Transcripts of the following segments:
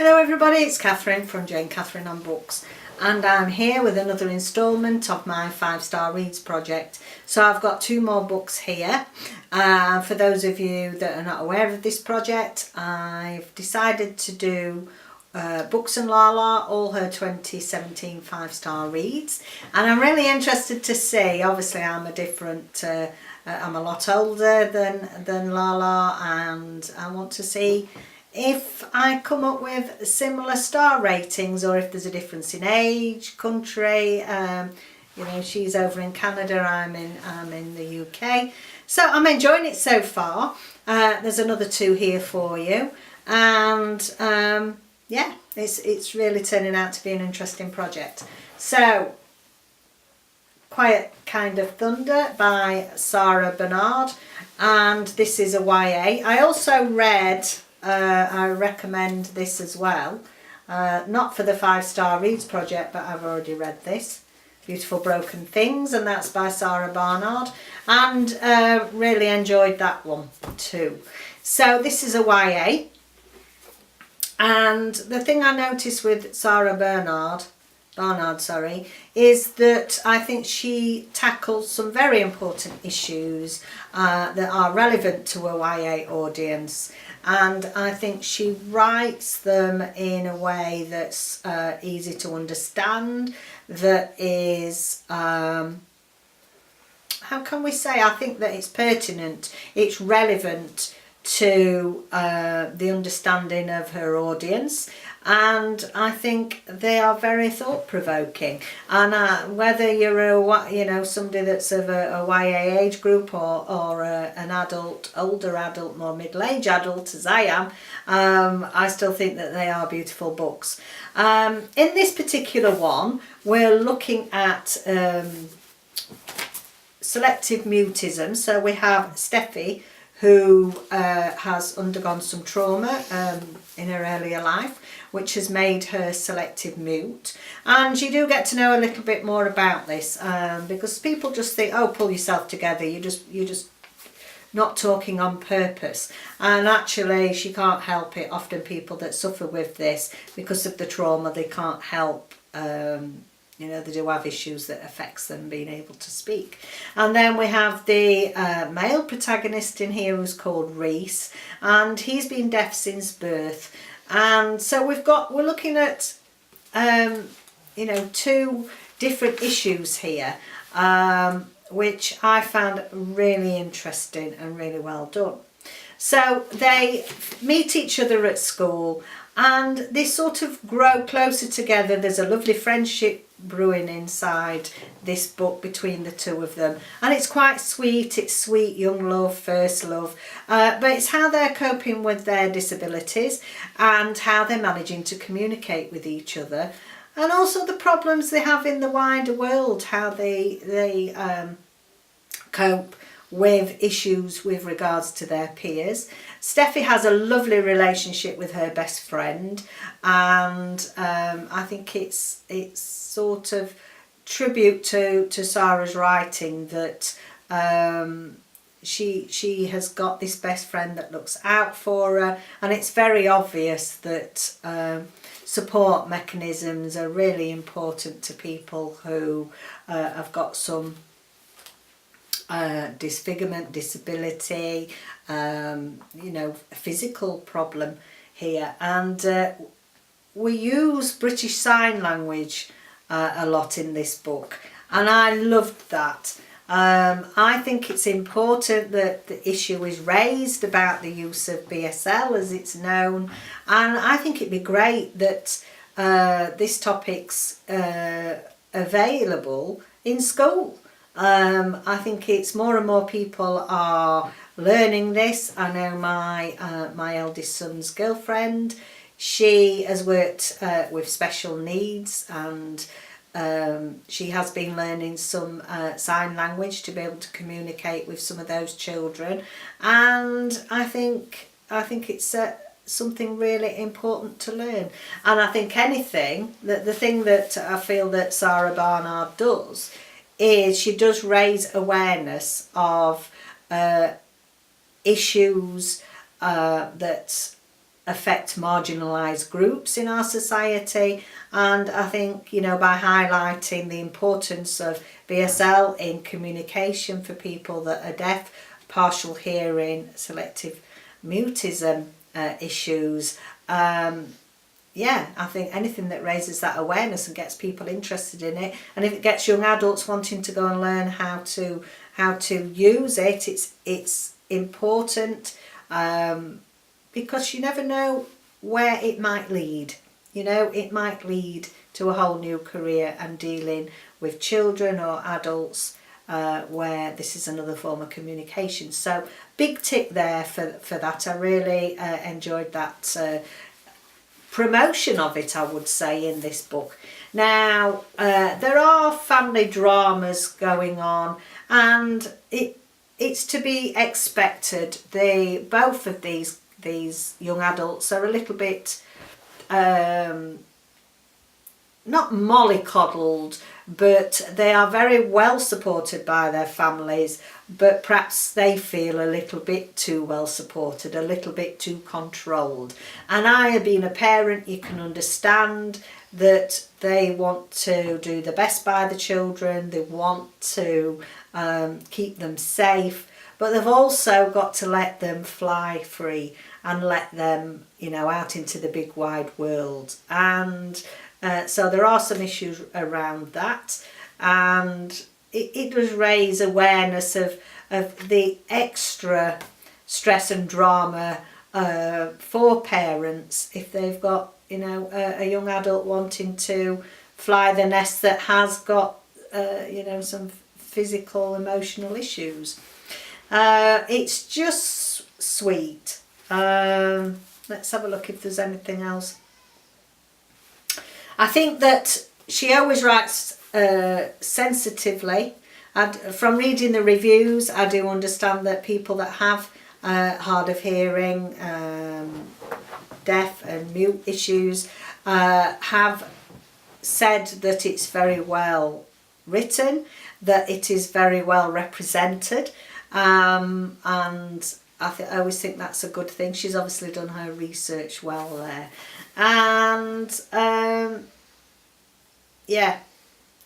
Hello everybody, it's Catherine from Jayne Catherine on Books, and I'm here with another instalment of my 5-star reads project. So I've got 2 more books here. For those of you that are not aware of this project, I've decided to do Books and Lala, all her 2017 5-star reads, and I'm really interested to see, obviously I'm I'm a lot older than Lala, and I want to see if I come up with similar star ratings or if there's a difference in age, country. You know, she's over in Canada, I'm in the UK. So I'm enjoying it so far. There's another 2 here for you, and yeah, it's really turning out to be an interesting project. So, Quiet Kind of Thunder by Sara Barnard, and this is a YA. I also read, I recommend this as well, not for the 5-star reads project, but I've already read this, Beautiful Broken Things, and that's by Sara Barnard, and really enjoyed that one too. So this is a YA, and the thing I noticed with Sara Barnard, is that I think she tackles some very important issues that are relevant to a YA audience, and I think she writes them in a way that's easy to understand, that is, how can we say, I think that it's pertinent, it's relevant to the understanding of her audience, and I think they are very thought-provoking. And whether you're somebody that's of a YA age group or an adult, older adult, more middle-aged adult as I am, I still think that they are beautiful books. In this particular one, we're looking at selective mutism. So we have Steffi, who has undergone some trauma in her earlier life, which has made her selective mute. And you do get to know a little bit more about this, because people just think, oh, pull yourself together, you're just not talking on purpose. And actually she can't help it. Often people that suffer with this, because of the trauma, they can't help, they do have issues that affects them being able to speak. And then we have the male protagonist in here, who's called Reese, and he's been deaf since birth. And so we're looking at 2 different issues here, which I found really interesting and really well done. So they meet each other at school, and they sort of grow closer together. There's a lovely friendship brewing inside this book between the 2 of them, and it's quite sweet. It's sweet young love, first love, but it's how they're coping with their disabilities and how they're managing to communicate with each other, and also the problems they have in the wider world, how they cope with issues with regards to their peers. Steffi has a lovely relationship with her best friend, and I think it's sort of tribute to Sara's writing that she has got this best friend that looks out for her, and it's very obvious that support mechanisms are really important to people who have got some disfigurement, disability, a physical problem here. And we use British Sign Language a lot in this book, and I loved that. I think it's important that the issue is raised about the use of BSL as it's known, and I think it'd be great that this topic's available in school. I think it's more and more people are learning this. I know my eldest son's girlfriend, she has worked with special needs, and she has been learning some sign language to be able to communicate with some of those children, and I think it's something really important to learn. And I think the thing that I feel that Sara Barnard does is she does raise awareness of issues that affect marginalised groups in our society. And I think, you know, by highlighting the importance of BSL in communication for people that are deaf, partial hearing, selective mutism issues, yeah, I think anything that raises that awareness and gets people interested in it, and if it gets young adults wanting to go and learn how to use it, it's important, because you never know where it might lead. You know, it might lead to a whole new career and dealing with children or adults where this is another form of communication. So big tick there for that. I really enjoyed that promotion of it, I would say, in this book. Now, there are family dramas going on, and it's to be expected. Both of these young adults are a little bit not mollycoddled, but they are very well supported by their families, but perhaps they feel a little bit too well supported, a little bit too controlled. And I, being a parent, you can understand that they want to do the best by the children, they want to keep them safe, but they've also got to let them fly free and let them, you know, out into the big wide world. And so there are some issues around that, and it does raise awareness of the extra stress and drama for parents if they've got, you know, a young adult wanting to fly the nest that has got, you know, some physical, emotional issues. It's just sweet. Let's have a look if there's anything else. I think that she always writes sensitively, and from reading the reviews I do understand that people that have hard of hearing, deaf and mute issues have said that it's very well written, that it is very well represented, and I always think that's a good thing. She's obviously done her research well there. And yeah,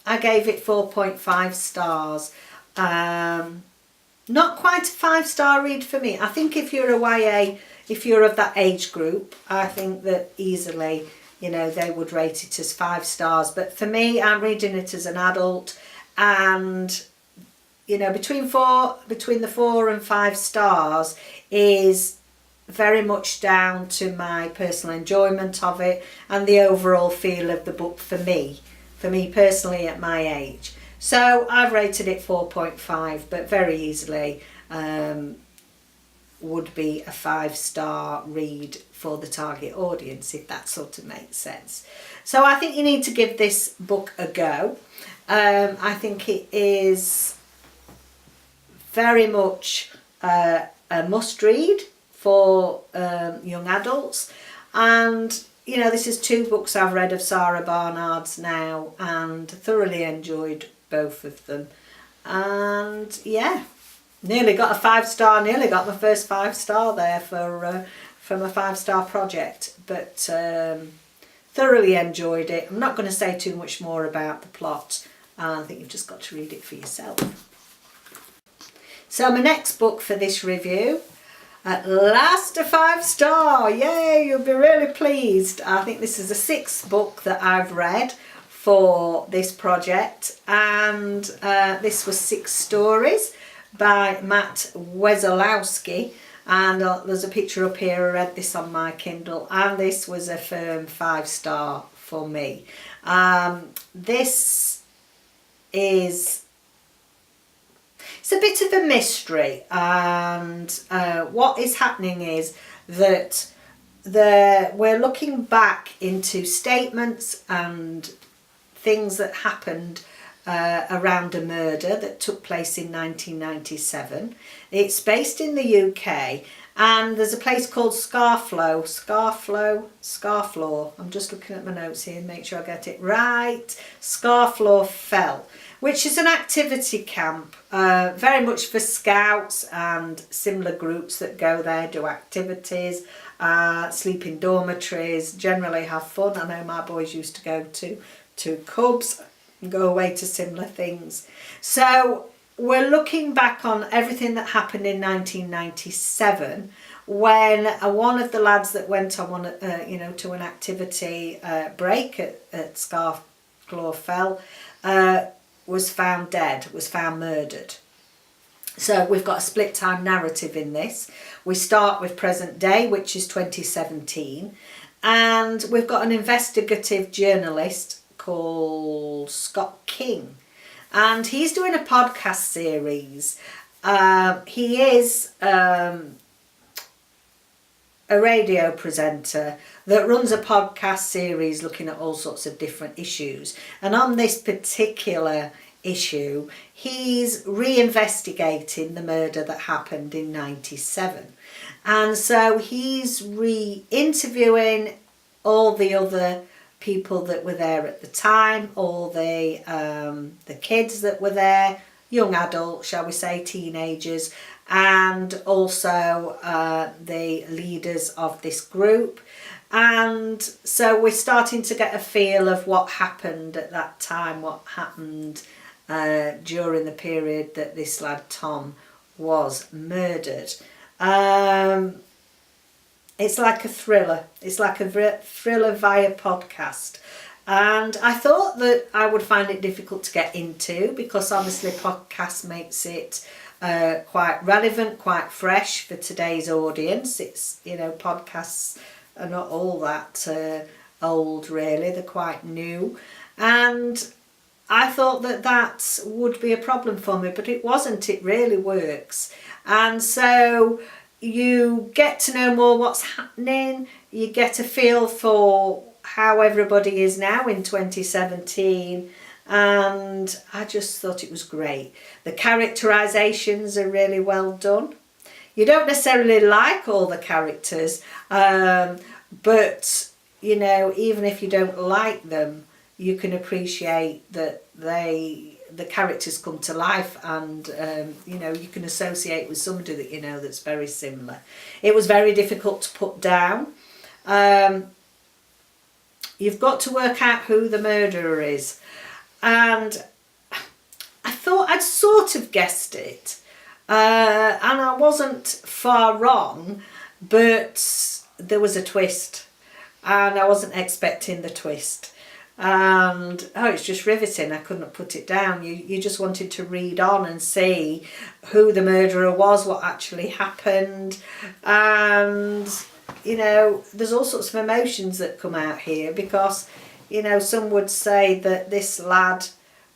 I gave it 4.5 stars. Not quite a 5-star read for me. I think if you're a YA, if you're of that age group, I think that easily, you know, they would rate it as 5 stars. But for me, I'm reading it as an adult, and you know, between the 4 and 5 stars is very much down to my personal enjoyment of it and the overall feel of the book for me personally at my age. So I've rated it 4.5, but very easily would be a 5-star read for the target audience, if that sort of makes sense. So I think you need to give this book a go. I think it is very much a must read for young adults, and you know, this is 2 books I've read of Sara Barnard's now, and thoroughly enjoyed both of them. And yeah, nearly got a 5-star, nearly got my first 5-star there from a 5-star project, but thoroughly enjoyed it. I'm not going to say too much more about the plot. I think you've just got to read it for yourself. So my next book for this review, at last a 5-star, yay, you'll be really pleased. I think this is the 6th book that I've read for this project, and this was 6 stories by Matt Wesolowski, and there's a picture up here. I read this on my Kindle, and this was a firm 5-star for me. This is... it's a bit of a mystery, and what is happening is that we're looking back into statements and things that happened around a murder that took place in 1997. It's based in the UK, and there's a place called Scarflaw. I'm just looking at my notes here and make sure I get it right. Scarflaw Fell, which is an activity camp, very much for scouts and similar groups that go there, do activities. sleep in dormitories, generally have fun. I know my boys used to go to Cubs and go away to similar things. So we're looking back on everything that happened in 1997 when one of the lads that went on to an activity break at Scarfclaw Fell was found dead, was found murdered. So we've got a split time narrative in this. We start with present day, which is 2017, and we've got an investigative journalist called Scott King, and he's doing a podcast series. He is a radio presenter that runs a podcast series looking at all sorts of different issues, and on this particular issue he's reinvestigating the murder that happened in 97, and so he's re-interviewing all the other people that were there at the time, all the kids that were there, young adults, shall we say, teenagers, and also the leaders of this group. And so we're starting to get a feel of what happened at that time, what happened during the period that this lad Tom was murdered. It's like a thriller. It's like a thriller via podcast. And I thought that I would find it difficult to get into because obviously podcast makes it quite relevant, quite fresh for today's audience. It's, podcasts are not all that old really, they're quite new. And I thought that would be a problem for me, but it wasn't. It really works. And so you get to know more what's happening, you get a feel for how everybody is now in 2017, and I just thought it was great. The characterizations are really well done. You don't necessarily like all the characters, but even if you don't like them, you can appreciate that the characters come to life, and you can associate with somebody that that's very similar. It was very difficult to put down. You've got to work out who the murderer is, and I thought I'd sort of guessed it, and I wasn't far wrong, but there was a twist, and I wasn't expecting the twist. And it's just riveting. I couldn't put it down. You just wanted to read on and see who the murderer was, what actually happened, and there's all sorts of emotions that come out here because some would say that this lad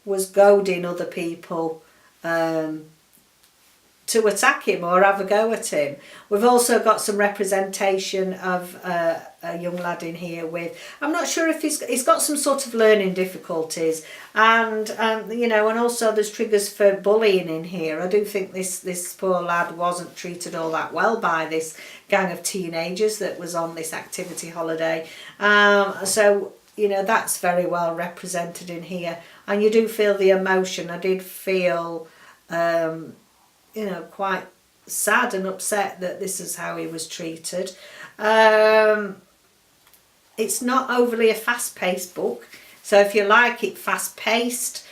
was goading other people to attack him or have a go at him. We've also got some representation of a young lad in here with, I'm not sure if he's got some sort of learning difficulties, and and also there's triggers for bullying in here. I do think this poor lad wasn't treated all that well by this gang of teenagers that was on this activity holiday. So that's very well represented in here, and you do feel the emotion. I did feel quite sad and upset that this is how he was treated. It's not overly a fast-paced book, so if you like it fast-paced,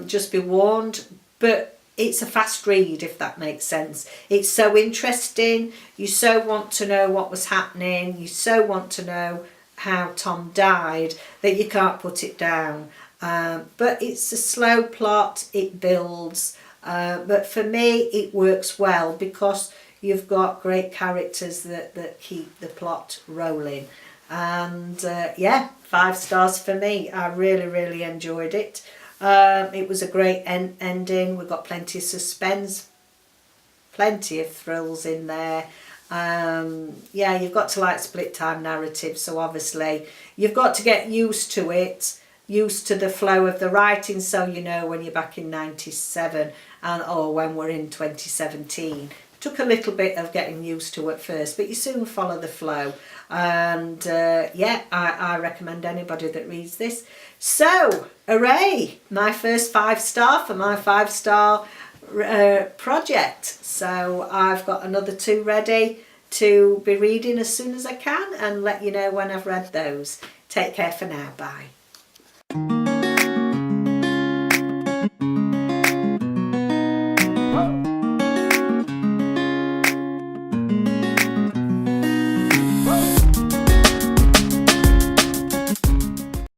just be warned, but it's a fast read, if that makes sense. It's so interesting, you so want to know what was happening, you so want to know how Tom died, that you can't put it down. But it's a slow plot, it builds, but for me it works well because you've got great characters that keep the plot rolling. And 5 stars for me. I really enjoyed it. It was a great ending. We've got plenty of suspense, plenty of thrills in there. You've got to like split time narrative, so obviously you've got to get used to it, used to the flow of the writing, so when you're back in 97 or when we're in 2017. Took a little bit of getting used to at first, but you soon follow the flow. And I recommend anybody that reads this. So, hooray! My first 5 star for my 5 star project. So I've got another 2 ready to be reading as soon as I can and let you know when I've read those. Take care for now. Bye.